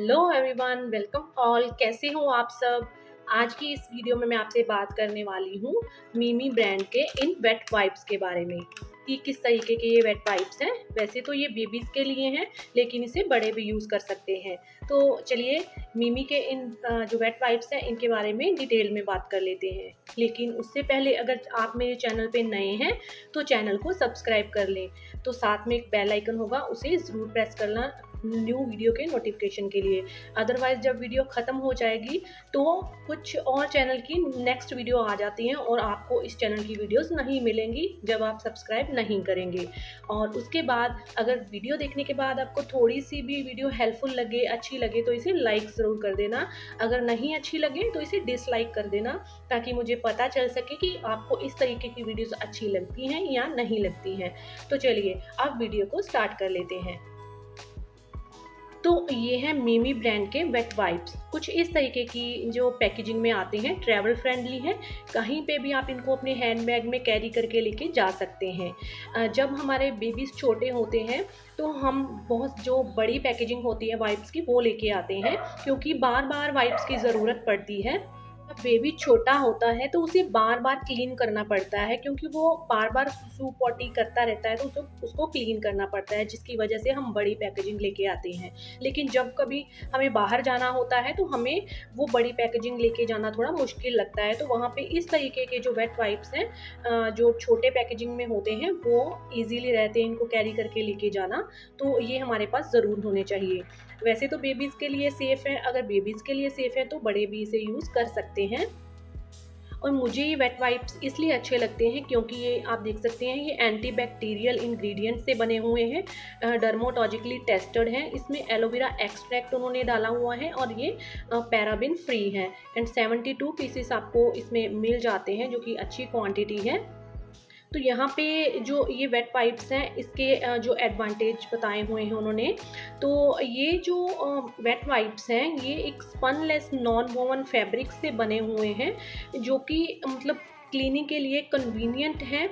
Hello everyone, welcome all. कैसे हो आप सब। आज की इस वीडियो में मैं आपसे बात करने वाली हूँ मीमी ब्रांड के इन वेट वाइप्स के बारे में कि किस तरीके के ये वेट वाइप्स हैं। वैसे तो ये बेबीज़ के लिए हैं, लेकिन इसे बड़े भी यूज़ कर सकते हैं। तो चलिए मीमी के इन जो वेट वाइप्स हैं इनके बारे में डिटेल में बात कर लेते हैं। लेकिन उससे पहले अगर आप मेरे चैनल पे नए हैं तो चैनल को सब्सक्राइब कर लें। तो साथ में एक बेल आइकन होगा, उसे ज़रूर प्रेस करना न्यू वीडियो के नोटिफिकेशन के लिए। अदरवाइज जब वीडियो ख़त्म हो जाएगी तो कुछ और चैनल की नेक्स्ट वीडियो आ जाती हैं और आपको इस चैनल की वीडियोस नहीं मिलेंगी जब आप सब्सक्राइब नहीं करेंगे। और उसके बाद अगर वीडियो देखने के बाद आपको थोड़ी सी भी वीडियो हेल्पफुल लगे, अच्छी लगे, तो इसे लाइक ज़रूर कर देना। अगर नहीं अच्छी लगे तो इसे डिसलाइक कर देना, ताकि मुझे पता चल सके कि आपको इस तरीके की वीडियोस अच्छी लगती हैं या नहीं लगती हैं। तो चलिए अब वीडियो को स्टार्ट कर लेते हैं। तो ये है मीमी ब्रांड के वेट वाइप्स। कुछ इस तरीके की जो पैकेजिंग में आते हैं, ट्रैवल फ्रेंडली है। कहीं पे भी आप इनको अपने हैंडबैग में कैरी करके लेके जा सकते हैं। जब हमारे बेबीज़ छोटे होते हैं तो हम बहुत जो बड़ी पैकेजिंग होती है वाइप्स की वो लेके आते हैं, क्योंकि बार बार वाइप्स की ज़रूरत पड़ती है। जब बेबी छोटा होता है तो उसे बार बार क्लीन करना पड़ता है, क्योंकि वो बार बार सुसु पॉटी करता रहता है, तो उसको क्लीन करना पड़ता है, जिसकी वजह से हम बड़ी पैकेजिंग लेके आते हैं। लेकिन जब कभी हमें बाहर जाना होता है तो हमें वो बड़ी पैकेजिंग लेके जाना थोड़ा मुश्किल लगता है। तो वहाँ पे इस तरीके के जो वेट वाइप्स हैं, जो छोटे पैकेजिंग में होते हैं, वो ईजीली रहते हैं इनको कैरी करके लेके जाना। तो ये हमारे पास ज़रूर होने चाहिए। वैसे तो बेबीज़ के लिए सेफ़ है, अगर बेबीज़ के लिए सेफ़ है तो बड़े भी इसे यूज़ कर सकते हैं। और मुझे ये वेट वाइप्स इसलिए अच्छे लगते हैं क्योंकि ये आप देख सकते हैं, ये एंटी बैक्टीरियल इंग्रेडिएंट से बने हुए हैं, डर्मोलॉजिकली टेस्टेड हैं। इसमें एलोवेरा एक्सट्रैक्ट उन्होंने डाला हुआ है और ये पैराबिन फ्री है। एंड 72 पीसेस आपको इसमें मिल जाते हैं, जो कि अच्छी क्वांटिटी है। तो यहाँ पे जो ये वेट वाइप्स हैं, इसके जो एडवांटेज बताए हुए हैं उन्होंने। तो ये जो वेट वाइप्स हैं, ये एक स्पनलेस नॉन वोवन फैब्रिक से बने हुए हैं, जो कि मतलब क्लीनिंग के लिए कन्वीनियंट हैं,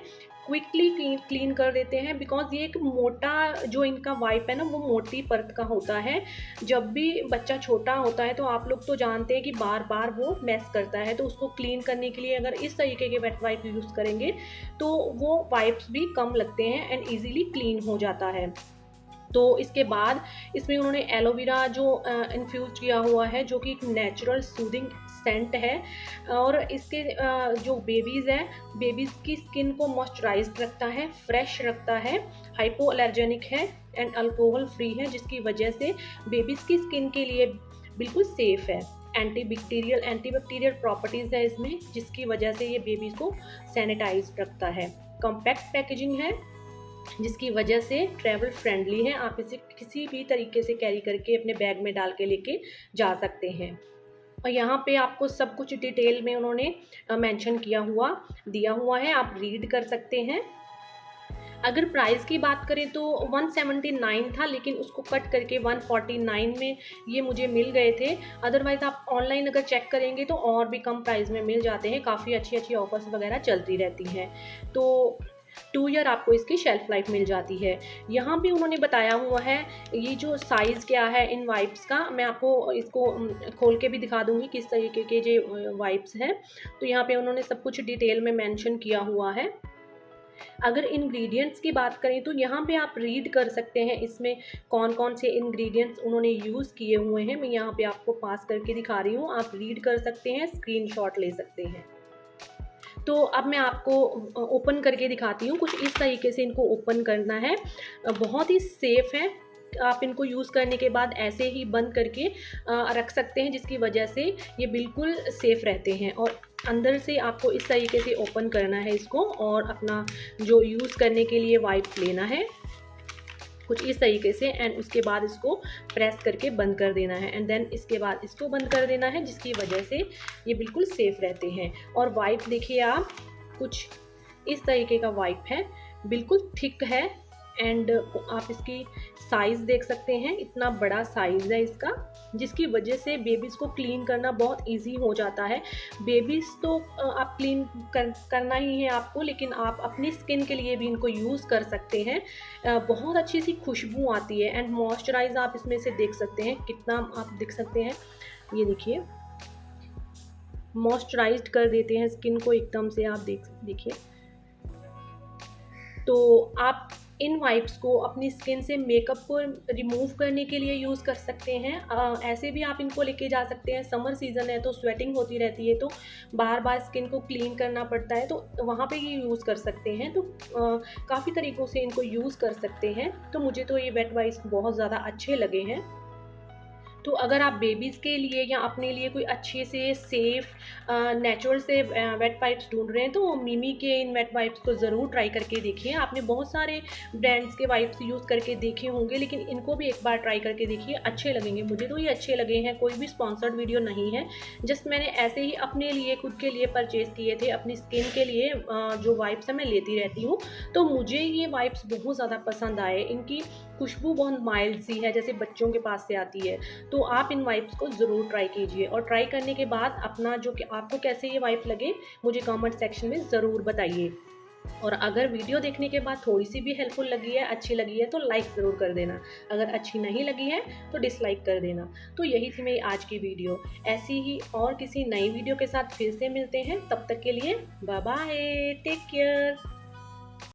क्विकली क्लीन कर देते हैं। बिकॉज़ ये एक मोटा जो इनका वाइप है ना, वो मोटी परत का होता है। जब भी बच्चा छोटा होता है तो आप लोग तो जानते हैं कि बार बार वो मेस करता है, तो उसको क्लीन करने के लिए अगर इस तरीके के वेट वाइप यूज़ करेंगे तो वो वाइप्स भी कम लगते हैं एंड ईज़िली क्लीन हो जाता है। तो इसके बाद इसमें उन्होंने एलोवेरा जो इन्फ्यूज़ किया हुआ है, जो कि एक नेचुरल सूदिंग सेंट है। और इसके जो बेबीज़ हैं, बेबीज़ की स्किन को मॉइस्चराइज्ड रखता है, फ्रेश रखता है, हाइपो एलर्जेनिक है एंड अल्कोहल फ्री है, जिसकी वजह से बेबीज़ की स्किन के लिए बिल्कुल सेफ़ है। एंटीबैक्टीरियल प्रॉपर्टीज़ है इसमें, जिसकी वजह से ये बेबीज़ को सैनिटाइज रखता है। कॉम्पैक्ट पैकेजिंग है, जिसकी वजह से ट्रैवल फ्रेंडली है। आप इसे किसी भी तरीके से कैरी करके अपने बैग में डाल के लेके जा सकते हैं। और यहाँ पे आपको सब कुछ डिटेल में उन्होंने मेंशन दिया हुआ है, आप रीड कर सकते हैं। अगर प्राइस की बात करें तो 179 था, लेकिन उसको कट करके 149 में ये मुझे मिल गए थे। अदरवाइज़ आप ऑनलाइन अगर चेक करेंगे तो और भी कम प्राइस में मिल जाते हैं। काफ़ी अच्छी अच्छी ऑफर्स वगैरह चलती रहती हैं। तो 2 ईयर आपको इसकी शेल्फ लाइफ मिल जाती है। यहाँ भी उन्होंने बताया हुआ है ये जो साइज़ क्या है इन वाइप्स का। मैं आपको इसको खोल के भी दिखा दूँगी किस तरीके के जो वाइप्स हैं। तो यहाँ पे उन्होंने सब कुछ डिटेल में मेंशन किया हुआ है। अगर इंग्रेडिएंट्स की बात करें तो यहाँ पे आप रीड कर सकते हैं इसमें कौन-कौन से इंग्रेडिएंट्स उन्होंने यूज़ किए हुए हैं। मैं यहाँ पे आपको पास करके दिखा रही हूँ, आप रीड कर सकते हैं, स्क्रीनशॉट ले सकते हैं। तो अब मैं आपको ओपन करके दिखाती हूँ। कुछ इस तरीके से इनको ओपन करना है। बहुत ही सेफ़ है। आप इनको यूज़ करने के बाद ऐसे ही बंद करके रख सकते हैं, जिसकी वजह से ये बिल्कुल सेफ़ रहते हैं। और अंदर से आपको इस तरीके से ओपन करना है इसको, और अपना जो यूज़ करने के लिए वाइप लेना है कुछ इस तरीके से, एंड उसके बाद इसको प्रेस करके बंद कर देना है, एंड देन इसके बाद इसको बंद कर देना है, जिसकी वजह से ये बिल्कुल सेफ़ रहते हैं। और वाइप देखिए आप, कुछ इस तरीके का वाइप है, बिल्कुल थिक है एंड आप इसकी साइज़ देख सकते हैं, इतना बड़ा साइज़ है इसका, जिसकी वजह से बेबीज़ को क्लीन करना बहुत इजी हो जाता है। बेबीज़ तो आप क्लीन करना ही है आपको, लेकिन आप अपनी स्किन के लिए भी इनको यूज़ कर सकते हैं। बहुत अच्छी सी खुशबू आती है एंड मॉइस्चराइज आप इसमें से देख सकते हैं, कितना आप देख सकते हैं, ये देखिए मॉइस्चराइज्ड कर देते हैं स्किन को एकदम से, आप देखिए। तो आप इन वाइप्स को अपनी स्किन से मेकअप को रिमूव करने के लिए यूज़ कर सकते हैं। ऐसे भी आप इनको लेके जा सकते हैं, समर सीज़न है तो स्वेटिंग होती रहती है, तो बार बार स्किन को क्लीन करना पड़ता है, तो वहाँ पे ये यूज़ कर सकते हैं। तो काफ़ी तरीक़ों से इनको यूज़ कर सकते हैं। तो मुझे तो ये वेट वाइप्स बहुत ज़्यादा अच्छे लगे हैं। तो अगर आप बेबीज़ के लिए या अपने लिए कोई अच्छे से सेफ़ नेचुरल से वेट वाइप्स ढूँढ रहे हैं, तो मिमी के इन वेट वाइप्स को ज़रूर ट्राई करके देखिए। आपने बहुत सारे ब्रांड्स के वाइप्स यूज़ करके देखे होंगे, लेकिन इनको भी एक बार ट्राई करके देखिए, अच्छे लगेंगे। मुझे तो ये अच्छे लगे हैं, कोई भी स्पॉन्सर्ड वीडियो नहीं है, जस्ट मैंने ऐसे ही अपने लिए, खुद के लिए परचेज़ किए थे, अपनी स्किन के लिए जो वाइप्स हैं मैं लेती रहती हूँ। तो मुझे ये वाइप्स बहुत ज़्यादा पसंद आए, इनकी खुशबू बहुत माइल्ड सी है, जैसे बच्चों के पास से आती है। तो आप इन वाइप्स को ज़रूर ट्राई कीजिए, और ट्राई करने के बाद अपना जो कि आपको कैसे ये वाइप लगे मुझे कमेंट सेक्शन में ज़रूर बताइए। और अगर वीडियो देखने के बाद थोड़ी सी भी हेल्पफुल लगी है, अच्छी लगी है, तो लाइक ज़रूर कर देना। अगर अच्छी नहीं लगी है तो डिसलाइक कर देना। तो यही थी मेरी आज की वीडियो। ऐसी ही और किसी नई वीडियो के साथ फिर से मिलते हैं, तब तक के लिए बाय बाय, टेक केयर।